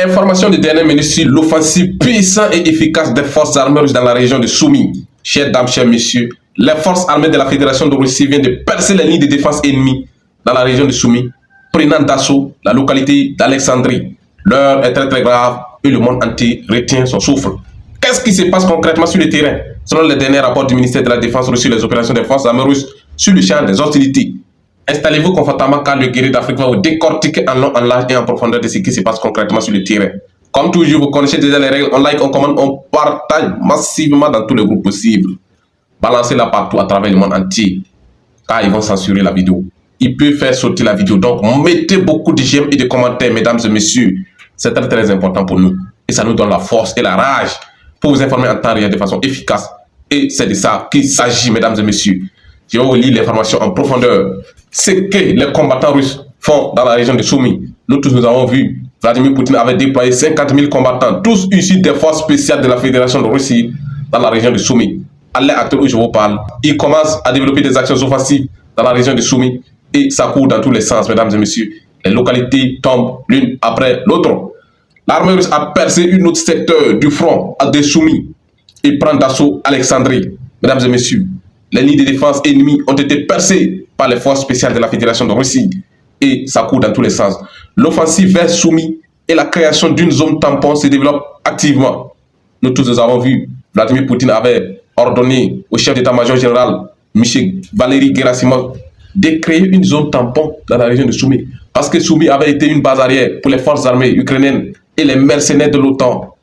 Information de dernière minute sur l'offensive puissante et efficace des forces armées russes dans la région de Soumy. Chers dames, chers messieurs, les forces armées de la Fédération de Russie viennent de percer les lignes de défense ennemies dans la région de Soumy, prenant d'assaut la localité d'Alexandrie. L'heure est très grave et le monde entier retient son souffle. Qu'est-ce qui se passe concrètement sur le terrain? Selon les derniers rapports du ministère de la Défense russe sur les opérations des forces armées russes sur le champ des hostilités. Installez-vous confortablement car le guerrier d'Afrique va vous décortiquer en long, en large et en profondeur de ce qui se passe concrètement sur le terrain. Comme toujours, vous connaissez déjà les règles. On like, on commente, on partage massivement dans tous les groupes possibles. Balancez-la partout à travers le monde entier. Car ils vont censurer la vidéo. Ils peuvent faire sauter la vidéo. Donc, mettez beaucoup de j'aime et de commentaires, mesdames et messieurs. C'est très important pour nous. Et ça nous donne la force et la rage pour vous informer en temps réel de façon efficace. Et c'est de ça qu'il s'agit, mesdames et messieurs. Je vais vous lire l'information en profondeur. Ce que les combattants russes font dans la région de Soumy. Nous tous, nous avons vu, Vladimir Poutine avait déployé 50 000 combattants, tous issus des forces spéciales de la Fédération de Russie dans la région de Soumy. À l'heure actuelle où je vous parle, il commence à développer des actions offensives dans la région de Soumy et ça court dans tous les sens, mesdames et messieurs. Les localités tombent l'une après l'autre. L'armée russe a percé un autre secteur du front à de Soumy et prend d'assaut Alexandrie. Mesdames et messieurs, les lignes de défense ennemies ont été percées par les forces spéciales de la Fédération de Russie et ça court dans tous les sens. L'offensive vers Soumy et la création d'une zone tampon se développe activement. Nous tous nous avons vu, Vladimir Poutine avait ordonné au chef d'état-major général, M. Valery Gerasimov, de créer une zone tampon dans la région de Soumy. Parce que Soumy avait été une base arrière pour les forces armées ukrainiennes et les mercenaires de l'OTAN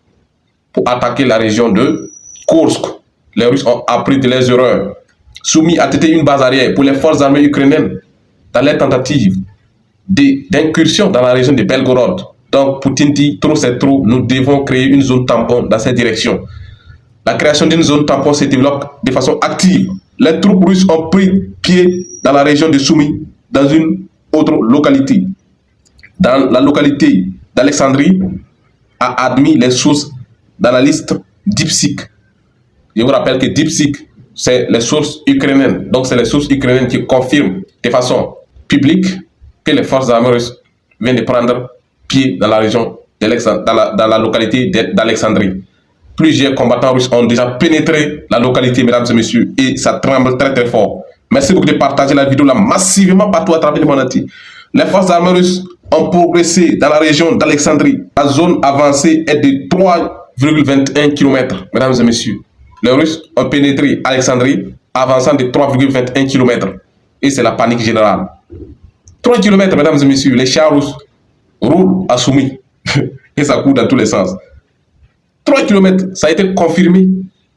pour attaquer la région de Kursk. Les Russes ont appris de leurs erreurs. Soumy a été une base arrière pour les forces armées ukrainiennes dans les tentatives d'incursion dans la région de Belgorod. Donc Poutine dit trop c'est trop, nous devons créer une zone tampon dans cette direction. La création d'une zone tampon se développe de façon active. Les troupes russes ont pris pied dans la région de Soumy, dans une autre localité. Dans la localité d'Alexandrie, a admis les sources d'analystes DeepSeek. Je vous rappelle que DeepSeek, c'est les sources ukrainiennes. Donc, c'est les sources ukrainiennes qui confirment de façon publique que les forces armées russes viennent de prendre pied dans la région, dans la localité d'Alexandrie. Plusieurs combattants russes ont déjà pénétré la localité, mesdames et messieurs, et ça tremble très fort. Merci beaucoup de partager la vidéo là massivement partout à travers le monde entier. Les forces armées russes ont progressé dans la région d'Alexandrie. La zone avancée est de 3,21 km, mesdames et messieurs. Les Russes ont pénétré Alexandrie, avançant de 3,21 km. Et c'est la panique générale. 3 km, mesdames et messieurs, les chars russes roulent à Soumy. Et ça court dans tous les sens. 3 km, ça a été confirmé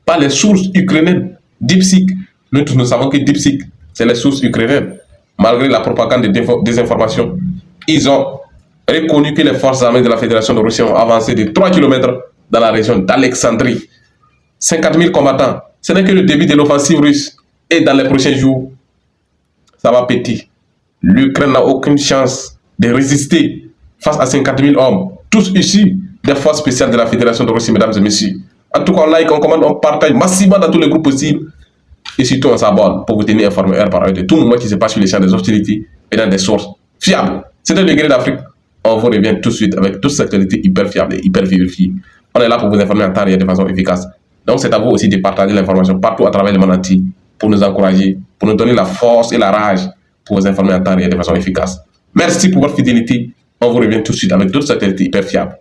par les sources ukrainiennes. DeepSeek. Nous tous nous savons que DeepSeek, c'est les sources ukrainiennes. Malgré la propagande de désinformation, ils ont reconnu que les forces armées de la Fédération de Russie ont avancé de 3 km dans la région d'Alexandrie. 50 000 combattants. Ce n'est que le début de l'offensive russe. Et dans les prochains jours, ça va péter. L'Ukraine n'a aucune chance de résister face à 50 000 hommes. Tous issus des forces spéciales de la Fédération de Russie, mesdames et messieurs. En tout cas, on like, on commente, on partage massivement dans tous les groupes possibles. Et surtout, on s'abonne pour vous tenir informé heure par heure de tout moment qui se passe sur les champs des hostilités et dans des sources fiables. C'était le guerrier d'Afrique. On vous revient tout de suite avec toutes ces actualités hyper fiables et hyper vérifiées. On est là pour vous informer en temps réel de façon efficace. Donc c'est à vous aussi de partager l'information partout à travers le monde entier pour nous encourager, pour nous donner la force et la rage pour vous informer en temps réel de façon efficace. Merci pour votre fidélité. On vous revient tout de suite avec d'autres actualités hyper fiables.